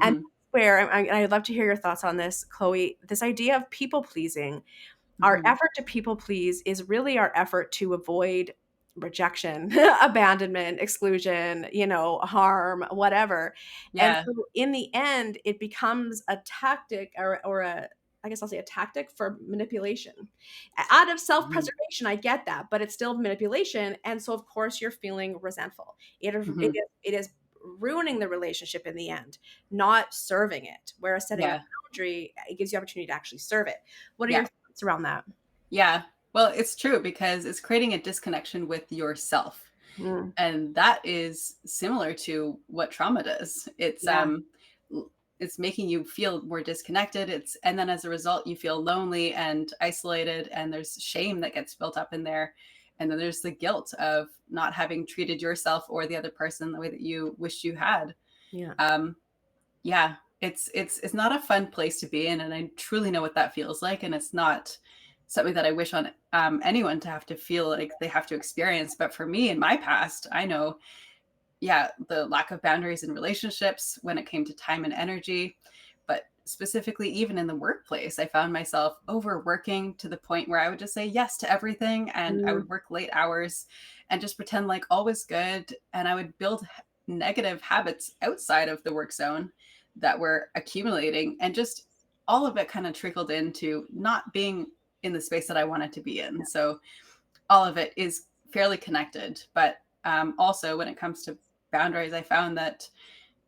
And Mhm. where I'd love to hear your thoughts on this, Chloe, this idea of people pleasing. Our Mhm. effort to people please is really our effort to avoid rejection, abandonment, exclusion, harm, whatever. And Yeah. so in the end, it becomes a tactic or I guess I'll say a tactic for manipulation. Out of Mhm. self-preservation, I get that, but it's still manipulation. And so of course you're feeling resentful. Mhm. It is ruining the relationship in the end, not serving it. Whereas setting a Yeah. boundary, it gives you opportunity to actually serve it. What are Yeah. your thoughts around that? Yeah. Well, it's true because it's creating a disconnection with yourself. Mm, And that is similar to what trauma does. yeah. It's making you feel more disconnected. And then as a result you feel lonely and isolated, and there's shame that gets built up in there. And then there's the guilt of not having treated yourself or the other person the way that you wished you had. Yeah. Um, yeah, it's not a fun place to be in, and I truly know what that feels like, and it's not something that I wish on anyone to have to feel like they have to experience. But for me in my past, I know, yeah, the lack of boundaries in relationships when it came to time and energy, but specifically even in the workplace, I found myself overworking to the point where I would just say yes to everything, and I Mm, would work late hours and just pretend like all was good, and I would build negative habits outside of the work zone that were accumulating, and just all of it kind of trickled into not being in the space that I wanted to be in. So all of it is fairly connected. But also, when it comes to boundaries, I found that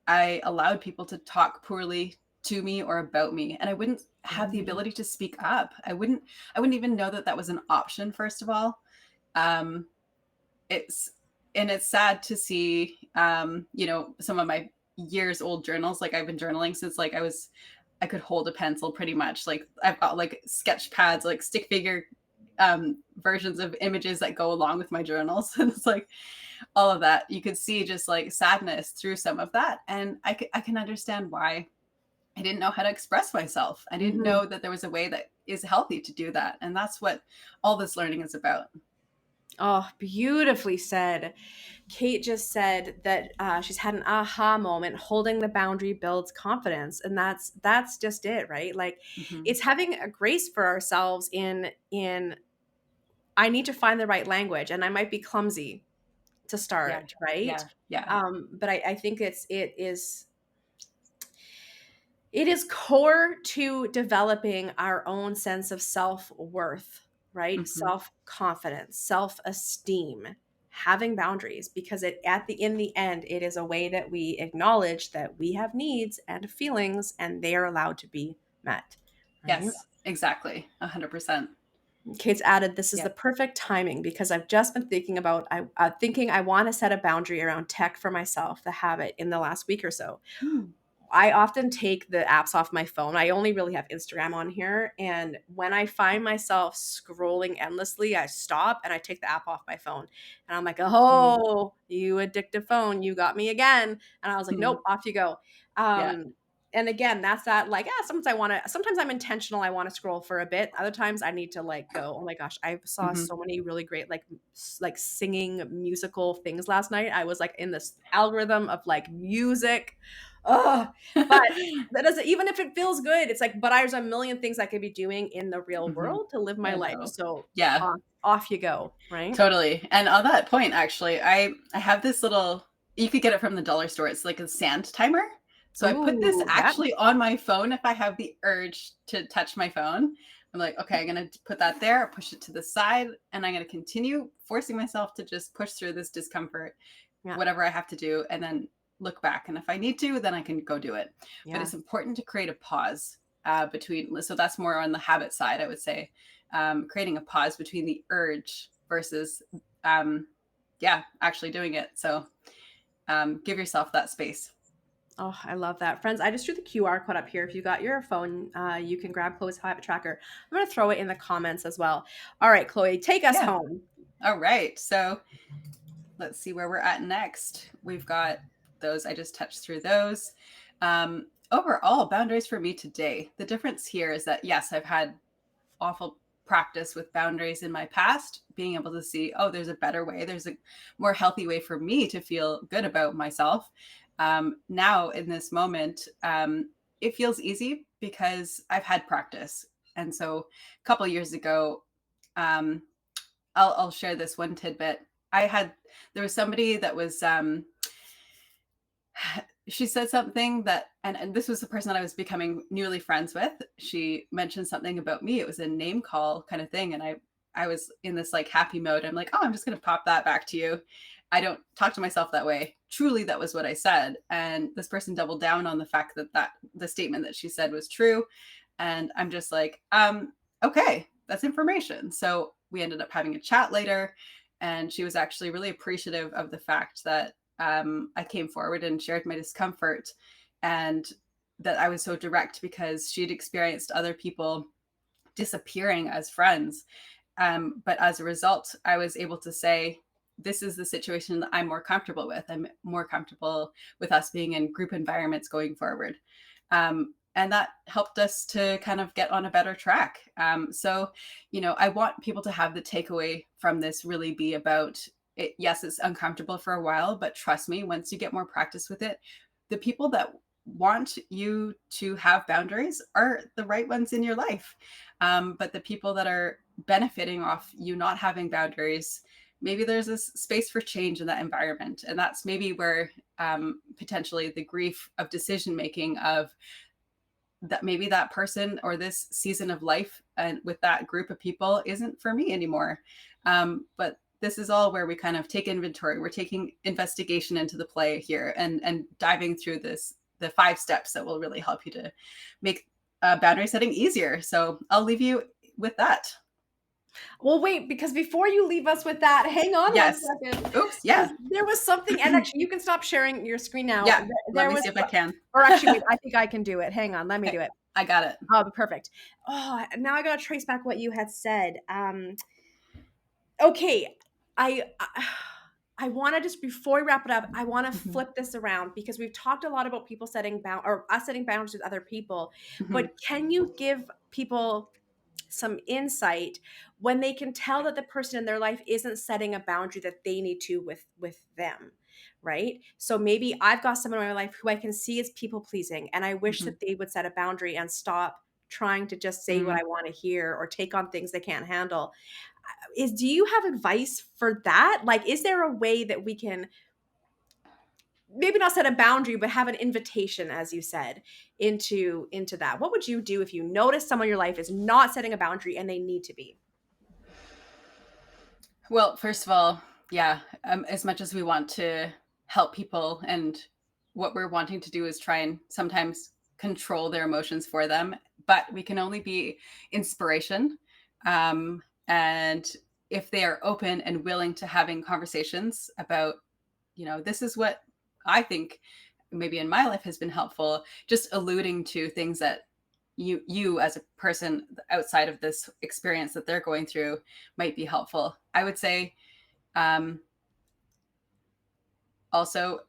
I allowed people to talk poorly to me or about me, and I wouldn't have the mm, ability to speak up. I wouldn't even know that that was an option, first of all. Um, it's it's sad to see, some of my years old journals. Like, I've been journaling since, like, I could hold a pencil pretty much. Like, I've got like sketch pads, like stick figure versions of images that go along with my journals. And it's like all of that. You could see just like sadness through some of that. And I can understand why. I didn't know how to express myself. I didn't mhm. know that there was a way that is healthy to do that. And that's what all this learning is about. Oh, beautifully said. Kate just said that she's had an aha moment. Holding the boundary builds confidence, and that's just it, right? Like, Hmm. it's having a grace for ourselves in I need to find the right language, and I might be clumsy to Yeah. start, right? Yeah. Yeah. But I think it is core to developing our own sense of self-worth, right? Hmm. Self-confidence, self-esteem, having boundaries, because in the end it is a way that we acknowledge that we have needs and feelings and they are allowed to be met, right? Yes, exactly. 100%. Kate's added, this is Yeah. the perfect timing because I've just been thinking I want to set a boundary around tech for myself, the habit in the last week or so. Mm. I often take the apps off my phone. I only really have Instagram on here. And when I find myself scrolling endlessly, I stop and I take the app off my phone. And I'm like, Mm. oh, you addictive phone, you got me again. And I was like, Mm. nope, off you go. Yeah. And again, that's that like, sometimes I'm intentional. I want to scroll for a bit. Other times I need to like go, oh my gosh, I saw Hmm. so many really great, like singing musical things last night. I was like in this algorithm of like music. Oh, but that doesn't, even if it feels good, it's like, but there's a million things I could be doing in the real Hmm. world to live my I life. know. So Yeah. off you go, right? Totally. And on that point, actually, I have this little, you could get it from the dollar store. It's like a sand timer. So I put this Ooh, yeah. actually on my phone if I have the urge to touch my phone. I'm like, okay, I'm going to put that there, push it to the side, and I'm going to continue forcing myself to just push through this discomfort. Yeah. whatever I have to do, and then look back. And if I need to, then I can go do it. But Yeah. it's important to create a pause between. So that's more on the habit side, I would say, creating a pause between the urge versus, um, yeah, actually doing it. So give yourself that space. Oh, I love that. Friends, I just threw the QR code up here. If you got your phone, you can grab Chloe's habit tracker. I'm going to throw it in the comments as well. All right, Chloe, take us Yeah. home. All right. So let's see where we're at next. We've got those. I just touched through those. Overall, boundaries for me today. The difference here is that, yes, I've had awful practice with boundaries in my past, being able to see, oh, there's a better way. There's a more healthy way for me to feel good about myself. Now, in this moment, it feels easy because I've had practice. And so a couple of years ago, um, I'll share this one tidbit. I had there was somebody that was she said something that, and this was the person that I was becoming newly friends with. She mentioned something about me. It was a name call kind of thing, and I was in this like happy mode. I'm like, oh, I'm just gonna pop that back to you. I don't talk to myself that way. Truly, that was what I said, and this person doubled down on the fact that the statement that she said was true, and I'm just like, okay, that's information. So we ended up having a chat later, and she was actually really appreciative of the fact that I came forward and shared my discomfort, and that I was so direct because she'd experienced other people disappearing as friends. But as a result, I was able to say, this is the situation that I'm more comfortable with. I'm more comfortable with us being in group environments going forward. And that helped us to kind of get on a better track. So, I want people to have the takeaway from this really be about it. Yes, it's uncomfortable for a while, but trust me, once you get more practice with it, the people that want you to have boundaries are the right ones in your life. But the people that are benefiting off you not having boundaries, maybe there's a space for change in that environment. And that's maybe where potentially the grief of decision making of that maybe that person or this season of life and with that group of people isn't for me anymore. But this is all where we kind of take inventory. We're taking investigation into the play here and diving through the 5 steps that will really help you to make boundary setting easier. So I'll leave you with that. Well, wait, because before you leave us with that, hang on one Yes. second. Oops. Because Yeah. there was something, and actually, you can stop sharing your screen now. Yeah. Let There me was, see if I can. or actually, wait, I think I can do it. Hang on, let me Okay. do it. I got it. Oh, perfect. Oh, now I gotta trace back what you had said. Okay, I I want to just before we wrap it up, I want to Mhm. flip this around because we've talked a lot about people setting bound or us setting boundaries with other people. But Mhm. can you give people some insight when they can tell that the person in their life isn't setting a boundary that they need to with them, right? So maybe I've got someone in my life who I can see is people pleasing, and I wish Mhm. that they would set a boundary and stop trying to just say what Mm. I want to hear or take on things they can't handle. Is Do you have advice for that? Like, is there a way that we can maybe not set a boundary but have an invitation, as you said, into that? What would you do if you notice someone in your life is not setting a boundary and they need to be? Well, first of all, yeah, as much as we want to help people, and what we're wanting to do is try and sometimes control their emotions for them, but we can only be inspiration. And if they are open and willing to having conversations about, this is what I think maybe in my life has been helpful, just alluding to things that you as a person outside of this experience that they're going through might be helpful. I would say, um also,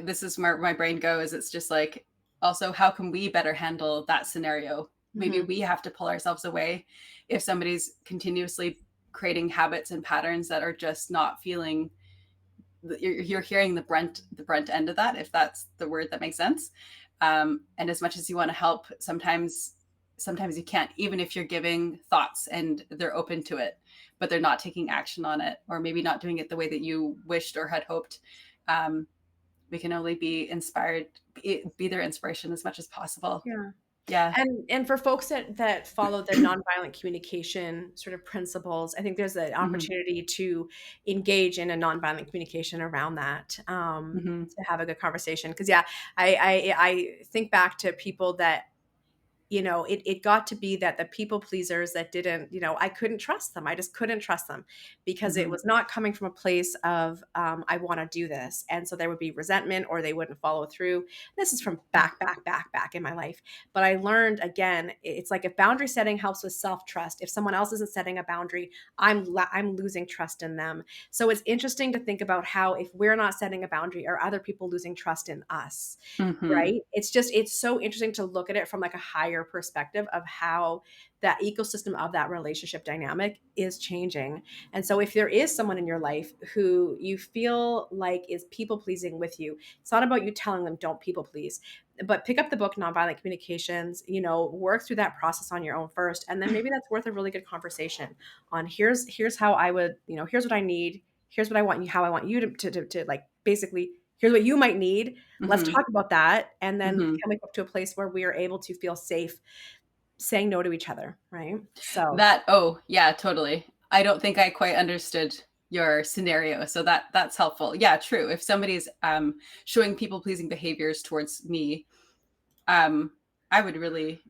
this is where my brain goes. It's just like, also, how can we better handle that scenario? Maybe Mhm. we have to pull ourselves away if somebody's continuously creating habits and patterns that are just not feeling. You're hearing the brunt end of that, if that's the word that makes sense. And as much as you want to help, sometimes you can't, even if you're giving thoughts and they're open to it, but they're not taking action on it, or maybe not doing it the way that you wished or had hoped. um, we can only be inspired, be their inspiration as much as possible. Yeah. Yeah. And for folks that follow the nonviolent communication sort of principles, I think there's an Hmm. opportunity to engage in a nonviolent communication around that, Hmm. to have a good conversation. Because yeah, I think back to people that, it got to be that the people pleasers that didn't, I couldn't trust them. I just couldn't trust them because it Hmm. was not coming from a place of, I want to do this. And so there would be resentment or they wouldn't follow through. This is from back in my life. But I learned again, it's like if boundary setting helps with self-trust, if someone else isn't setting a boundary, I'm losing trust in them. So it's interesting to think about how if we're not setting a boundary, are other people losing trust in us? Hmm. Right? It's so interesting to look at it from like a higher perspective of how that ecosystem of that relationship dynamic is changing. And so if there is someone in your life who you feel like is people pleasing with you, it's not about you telling them don't people please, but pick up the book Nonviolent Communications, work through that process on your own first, and then maybe that's worth a really good conversation on here's how I would, here's what I need, here's what I want you, how I want you to like basically here's what you might need. Let's Hmm. talk about that. And then Hmm. can we go to a place where we are able to feel safe saying no to each other, right? So That, oh, yeah, totally. I don't think I quite understood your scenario, so that's helpful. Yeah, true. If somebody's showing people pleasing behaviors towards me, um I would really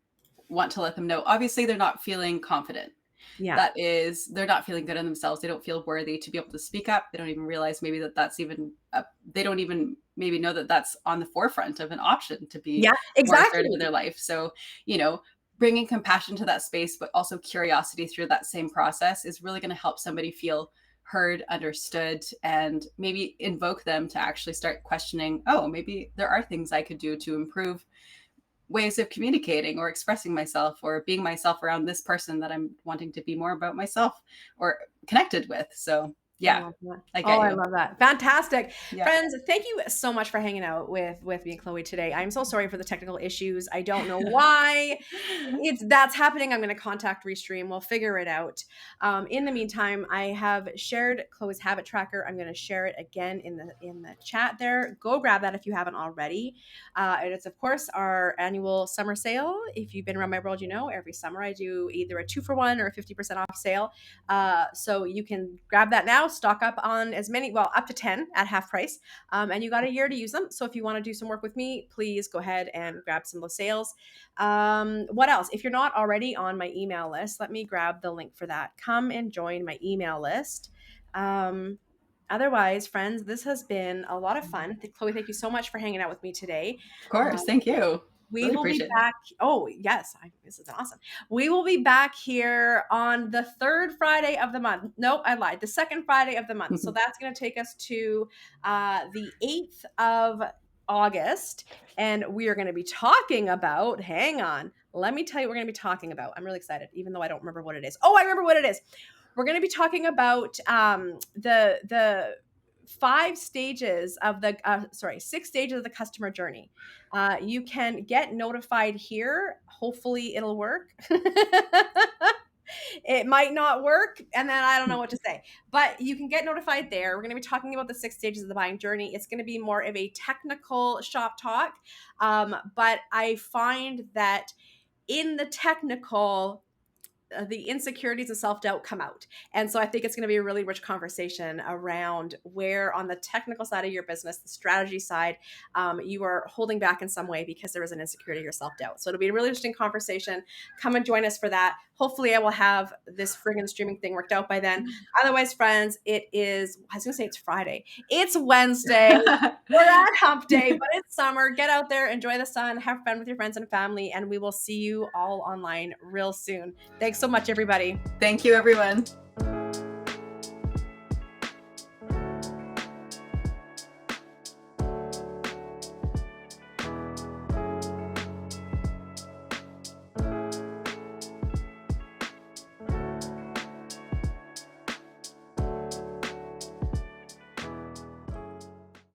want to let them know. Obviously, they're not feeling confident. yeah. That is, they're not feeling good in themselves. They don't feel worthy to be able to speak up. They don't even realize maybe that that's even they don't even maybe know that that's on the forefront of an option to be Yeah, more assertive in exactly. their life. So, you know, bringing compassion to that space, but also curiosity through that same process is really going to help somebody feel heard, understood, and maybe invoke them to actually start questioning, oh, maybe there are things I could do to improve ways of communicating or expressing myself or being myself around this person that I'm wanting to be more about myself or connected with. So, I yeah, love that. I Oh, get I you. love that. Fantastic. Yeah. Friends, thank you so much for hanging out with me and Chloe today. I'm so sorry for the technical issues. I don't know why that's happening. I'm going to contact Restream. We'll figure it out. In the meantime, I have shared Chloe's habit tracker. I'm going to share it again in the chat there. Go grab that if you haven't already. And it's of course our annual summer sale. If you've been around my world, every summer I do either a 2-for-1 or a 50% off sale. So you can grab that now, stock up on as many, well, up to 10 at half price. And you got a year to use them. So if you want to do some work with me, please go ahead and grab some of those sales. What else? If you're not already on my email list, let me grab the link for that. Come and join my email list. Otherwise, friends, this has been a lot of fun. Chloe, thank you so much for hanging out with me today. Of course. Thank you. We Really will be appreciate it. back. Oh, yes. This is awesome. We will be back here on the third Friday of the month. Nope, I lied. The second Friday of the month. So that's going to take us to the 8th of August. And we are going to be talking about, hang on, let me tell you what we're going to be talking about. I'm really excited, even though I don't remember what it is. Oh, I remember what it is. We're going to be talking about the 6 stages of the customer journey. You can get notified here. Hopefully it'll work. It might not work, and then I don't know what to say, but you can get notified there. We're going to be talking about the 6 stages of the buying journey. It's going to be more of a technical shop talk, but I find that in the technical, the insecurities and self-doubt come out. And so I think it's going to be a really rich conversation around where on the technical side of your business, the strategy side, you are holding back in some way because there is an insecurity or self-doubt. So it'll be a really interesting conversation. Come and join us for that. Hopefully I will have this friggin' streaming thing worked out by then. Otherwise, friends, I was going to say it's Friday. It's Wednesday. We're at hump day, but it's summer. Get out there, enjoy the sun, have fun with your friends and family, and we will see you all online real soon. Thanks so much, everybody. Thank you, everyone.